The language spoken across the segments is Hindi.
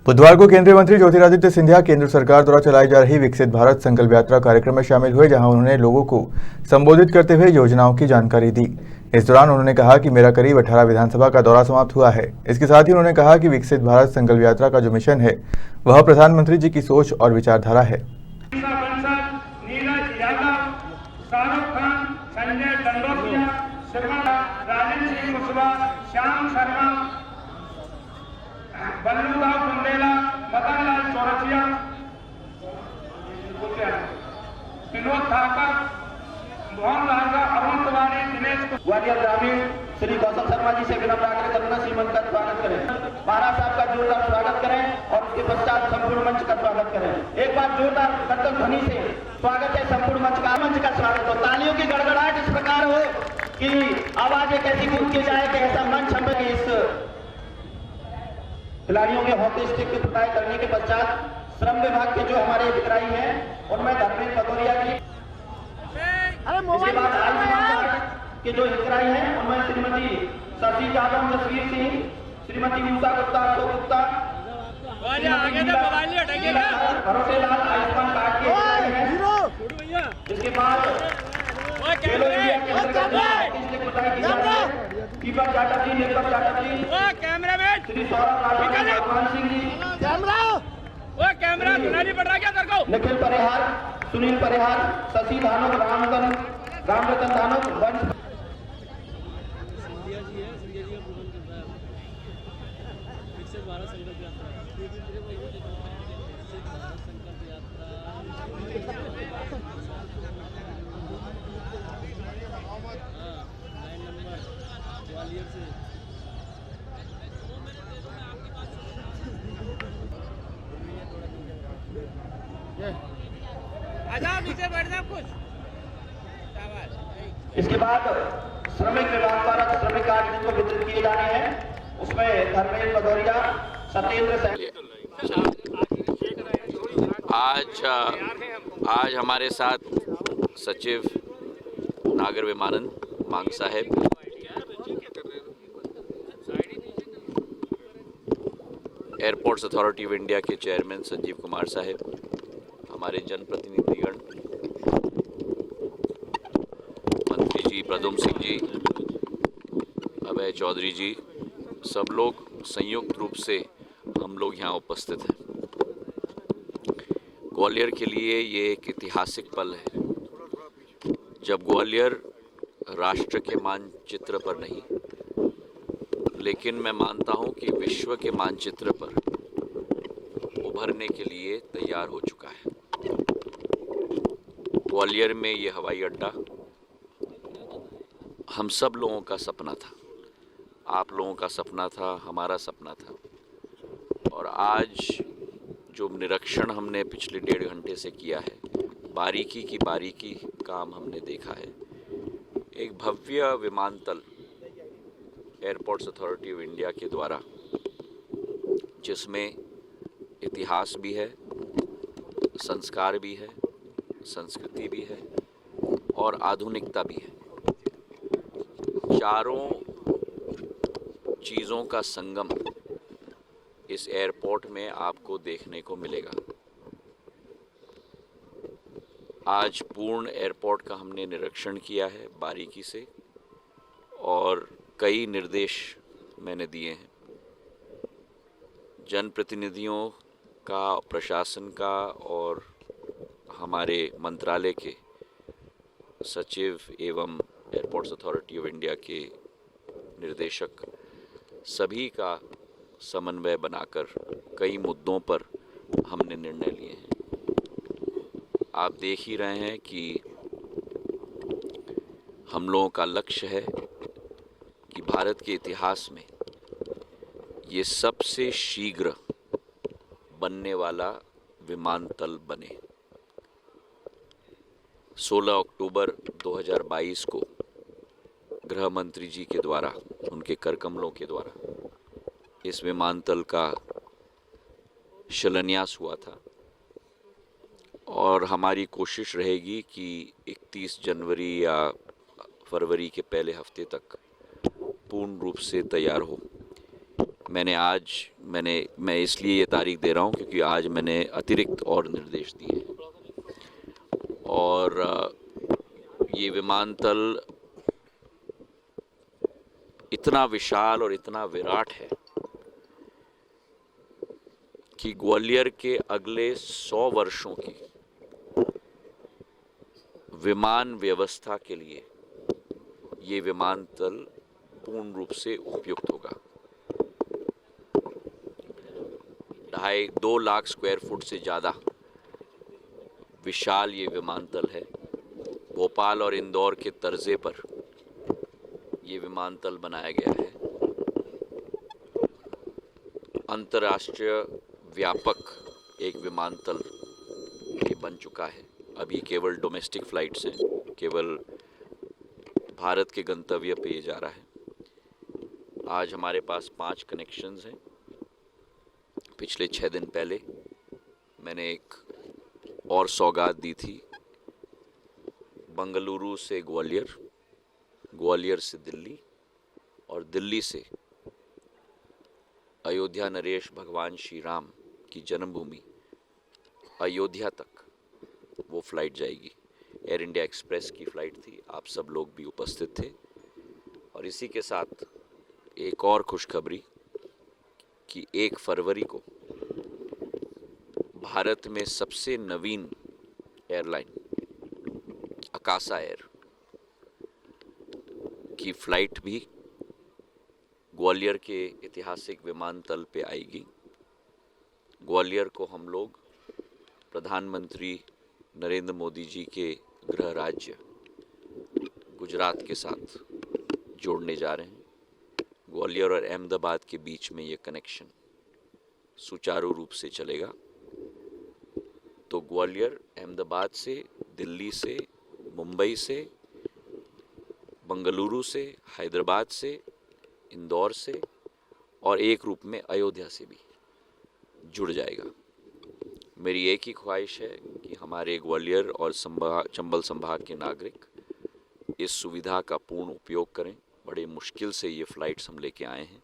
बुधवार को केंद्रीय मंत्री ज्योतिरादित्य सिंधिया केंद्र सरकार द्वारा चलाई जा रही विकसित भारत संकल्प यात्रा कार्यक्रम में शामिल हुए, जहां उन्होंने लोगों को संबोधित करते हुए योजनाओं की जानकारी दी। इस दौरान उन्होंने कहा कि मेरा करीब 18 विधानसभा का दौरा समाप्त हुआ है। इसके साथ ही उन्होंने कहा कि विकसित भारत संकल्प यात्रा का जो मिशन है वह प्रधानमंत्री जी की सोच और विचारधारा है। बल्लूभाई बुंदेला, मदनलाल चौरसिया, विनोद ठाकर, मोहन लाल, अरुण तिवारी, दिनेश ग्वालियर ग्रामीण श्री कौशल शर्मा जी से विनम्र आग्रह करूंगा श्रीमंत का स्वागत करें। महाराज साहब का जोरदार स्वागत करें और उसके पश्चात संपूर्ण मंच का स्वागत करें। एक बार जोरदार कर्तव्य ध्वनि से स्वागत है। संपूर्ण मंच का स्वागत हो। तालियों की गड़गड़ाहट इस प्रकार हो कि आवाज एक ऐसी गूंज के जाए कि ऐसा मंच हम इस खिलाड़ियों के हॉकी स्टिक की पुताई करने के पश्चात श्रम विभाग के जो हमारे अधिकारी हैं उनमें धर्मेंद्र भदौरिया जी, इसके बाद आयुष्मान कार्ड के जो अधिकारी हैं उनमें श्रीमती शशि यादव, जसवीर सिंह, श्रीमती उषा गुप्ता, अशोक गुप्ता, भरोसेलाल आयुष्मान कार्ड के अधिकारी हैं। इसके बाद खेलो इंडिया के अंतर्गत स्टिक पुताई की जा रही है। दीपक चैटर्जी, निर्मल चैटर्जी, श्री सौरभ राठौर, भगवान सिंह जी, कैमरा सुनाई पड़ रहा क्या तेरे को? निखिल परिहार, सुनील परिहार, शशि धानोक, रामरतन धानोक, वंश इसके बाद श्रमिक विभाग द्वारा श्रमिक कार्ड जिनको वितरित किए जाने हैं उसमें धर्मेंद्र भदौरिया, सत्येंद्र आज हमारे साथ सचिव नागर विमानन मांग साहब, एयरपोर्ट्स अथॉरिटी ऑफ इंडिया के चेयरमैन संजीव कुमार साहब, हमारे जनप्रतिनिधिगण, मंत्री जी प्रदुम सिंह जी, अभय चौधरी जी, सब लोग संयुक्त रूप से हम लोग यहाँ उपस्थित हैं। ग्वालियर के लिए ये एक ऐतिहासिक पल है जब ग्वालियर राष्ट्र के मानचित्र पर नहीं लेकिन मैं मानता हूँ कि विश्व के मानचित्र पर उभरने के लिए तैयार हो चुका है। ग्वालियर में ये हवाई अड्डा हम सब लोगों का सपना था, आप लोगों का सपना था, हमारा सपना था। और आज जो निरीक्षण हमने पिछले 1.5 घंटे से किया है, बारीकी की बारीकी काम हमने देखा है। एक भव्य विमानतल एयरपोर्ट्स अथॉरिटी ऑफ इंडिया के द्वारा, जिसमें इतिहास भी है, संस्कार भी है, संस्कृति भी है और आधुनिकता भी है। चारों चीज़ों का संगम इस एयरपोर्ट में आपको देखने को मिलेगा। आज पूर्ण एयरपोर्ट का हमने निरीक्षण किया है बारीकी से और कई निर्देश मैंने दिए हैं जनप्रतिनिधियों का, प्रशासन का और हमारे मंत्रालय के सचिव एवं एयरपोर्ट्स अथॉरिटी ऑफ इंडिया के निर्देशक, सभी का समन्वय बनाकर कई मुद्दों पर हमने निर्णय लिए हैं। आप देख ही रहे हैं कि हम लोगों का लक्ष्य है कि भारत के इतिहास में ये सबसे शीघ्र बनने वाला विमानतल बने। 16 अक्टूबर 2022 को गृह मंत्री जी के द्वारा, उनके कर कमलों के द्वारा इस विमानतल का शिलान्यास हुआ था और हमारी कोशिश रहेगी कि 31 जनवरी या फरवरी के पहले हफ्ते तक पूर्ण रूप से तैयार हो। मैं इसलिए ये तारीख दे रहा हूँ क्योंकि आज मैंने अतिरिक्त और निर्देश दिए हैं और ये विमानतल इतना विशाल और इतना विराट है कि ग्वालियर के अगले 100 वर्षों की विमान व्यवस्था के लिए ये विमानतल पूर्ण रूप से उपयुक्त होगा। 2 लाख स्क्वायर फुट से ज़्यादा विशाल ये विमानतल है। भोपाल और इंदौर के तर्जे पर ये विमानतल बनाया गया है। अंतर्राष्ट्रीय व्यापक एक विमानतल ये बन चुका है। अभी केवल डोमेस्टिक फ्लाइट्स हैं, केवल भारत के गंतव्य पे ये जा रहा है। आज हमारे पास 5 कनेक्शंस हैं। पिछले 6 दिन पहले मैंने एक और सौगात दी थी, बंगलुरु से ग्वालियर, ग्वालियर से दिल्ली और दिल्ली से अयोध्या नरेश भगवान श्री राम की जन्मभूमि अयोध्या तक वो फ्लाइट जाएगी। एयर इंडिया एक्सप्रेस की फ़्लाइट थी, आप सब लोग भी उपस्थित थे। और इसी के साथ एक और खुशखबरी कि 1 फरवरी को भारत में सबसे नवीन एयरलाइन अकासा एयर की फ़्लाइट भी ग्वालियर के ऐतिहासिक विमानतल पे आएगी। ग्वालियर को हम लोग प्रधानमंत्री नरेंद्र मोदी जी के गृह राज्य गुजरात के साथ जोड़ने जा रहे हैं। ग्वालियर और अहमदाबाद के बीच में ये कनेक्शन सुचारू रूप से चलेगा। तो ग्वालियर अहमदाबाद से, दिल्ली से, मुंबई से, बंगलुरु से, हैदराबाद से, इंदौर से और एक रूप में अयोध्या से भी जुड़ जाएगा। मेरी एक ही ख्वाहिश है कि हमारे ग्वालियर और चंबल संभाग के नागरिक इस सुविधा का पूर्ण उपयोग करें। बड़े मुश्किल से ये फ़्लाइट्स हम लेके आए हैं।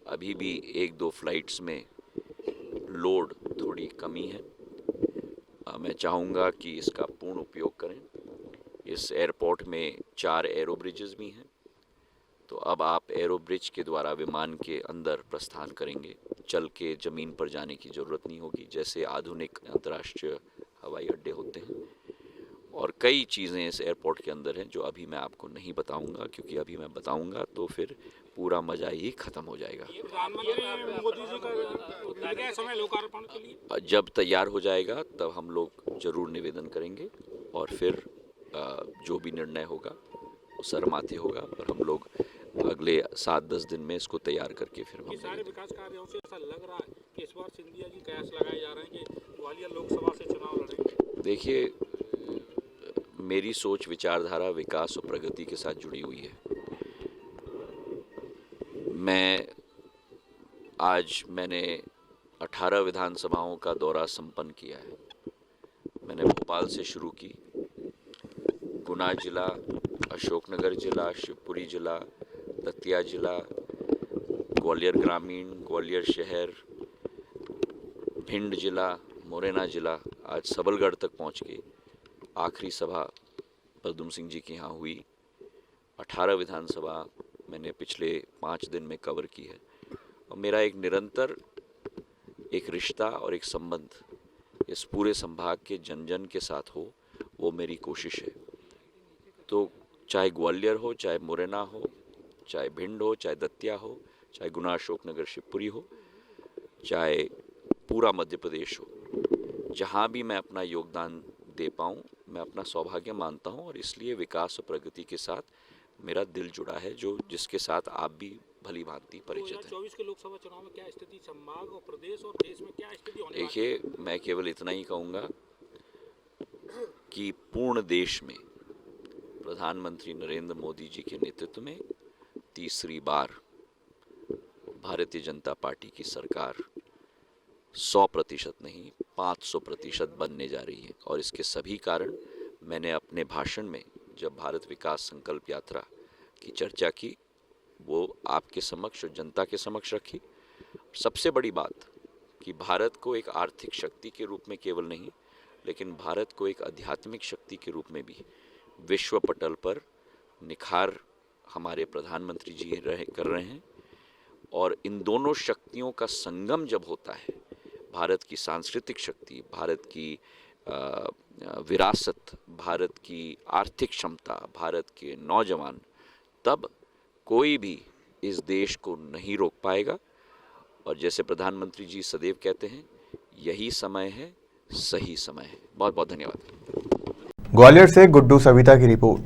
अभी भी 1-2 फ़्लाइट्स में लोड थोड़ी कमी है। मैं चाहूँगा कि इसका पूर्ण उपयोग करें। इस एयरपोर्ट में 4 एरो ब्रिजेस भी हैं, तो अब आप एरो ब्रिज के द्वारा विमान के अंदर प्रस्थान करेंगे। चल के ज़मीन पर जाने की ज़रूरत नहीं होगी, जैसे आधुनिक अंतर्राष्ट्रीय हवाई अड्डे होते हैं। और कई चीज़ें इस एयरपोर्ट के अंदर हैं जो अभी मैं आपको नहीं बताऊंगा, क्योंकि अभी मैं बताऊंगा तो फिर पूरा मज़ा ही ख़त्म हो जाएगा। प्रधानमंत्री मोदी जी का समय लोकार्पण के लिए जब तैयार हो जाएगा तब हम लोग ज़रूर निवेदन करेंगे और फिर जो भी निर्णय होगा वो सरमाते होगा और हम लोग अगले 7-10 दिन में इसको तैयार करके फिर हम सारे विकास कार्यों से ऐसा लग रहा है कि इस बार सिंधिया जी कयास लगाए जा रहे हैं कि ग्वालियर लोकसभा से चुनाव लड़ेंगे। देखिए, मेरी सोच विचारधारा विकास और प्रगति के साथ जुड़ी हुई है। मैंने 18 विधानसभाओं का दौरा संपन्न किया है। मैंने भोपाल से शुरू की, गुना जिला, अशोकनगर जिला, शिवपुरी जिला, दतिया जिला, ग्वालियर ग्रामीण, ग्वालियर शहर, भिंड जिला, मुरैना जिला, आज सबलगढ़ तक पहुंच के आखिरी सभा पद्म सिंह जी के यहाँ हुई। 18 विधानसभा मैंने पिछले 5 दिन में कवर की है और मेरा एक निरंतर एक रिश्ता और एक संबंध इस पूरे संभाग के जन जन के साथ हो, वो मेरी कोशिश है। तो चाहे ग्वालियर हो, चाहे मुरैना हो, चाहे भिंड हो, चाहे दतिया हो, चाहे गुना, अशोकनगर, शिवपुरी हो, चाहे पूरा मध्य प्रदेश हो, जहाँ भी मैं अपना योगदान दे पाऊँ मैं अपना सौभाग्य मानता हूँ और इसलिए विकास और प्रगति के साथ मेरा दिल जुड़ा है, जो जिसके साथ आप भी भली भांति परिचित हैं। 2024 के लोकसभा चुनाव में क्या स्थिति संभाग और प्रदेश और देश में क्या स्थिति होने वाली है? देखिए, मैं केवल इतना ही कहूँगा कि पूर्ण देश में प्रधानमंत्री नरेंद्र मोदी जी के नेतृत्व में तीसरी बार भारतीय जनता पार्टी की सरकार 100% नहीं 500% बनने जा रही है। और इसके सभी कारण मैंने अपने भाषण में जब भारत विकास संकल्प यात्रा की चर्चा की वो आपके समक्ष और जनता के समक्ष रखी। सबसे बड़ी बात कि भारत को एक आर्थिक शक्ति के रूप में केवल नहीं, लेकिन भारत को एक आध्यात्मिक शक्ति के रूप में भी विश्व पटल पर निखार हमारे प्रधानमंत्री जी कर रहे हैं। और इन दोनों शक्तियों का संगम जब होता है, भारत की सांस्कृतिक शक्ति, भारत की विरासत, भारत की आर्थिक क्षमता, भारत के नौजवान, तब कोई भी इस देश को नहीं रोक पाएगा। और जैसे प्रधानमंत्री जी सदैव कहते हैं, यही समय है, सही समय है। बहुत बहुत धन्यवाद। ग्वालियर से गुड्डू सविता की रिपोर्ट।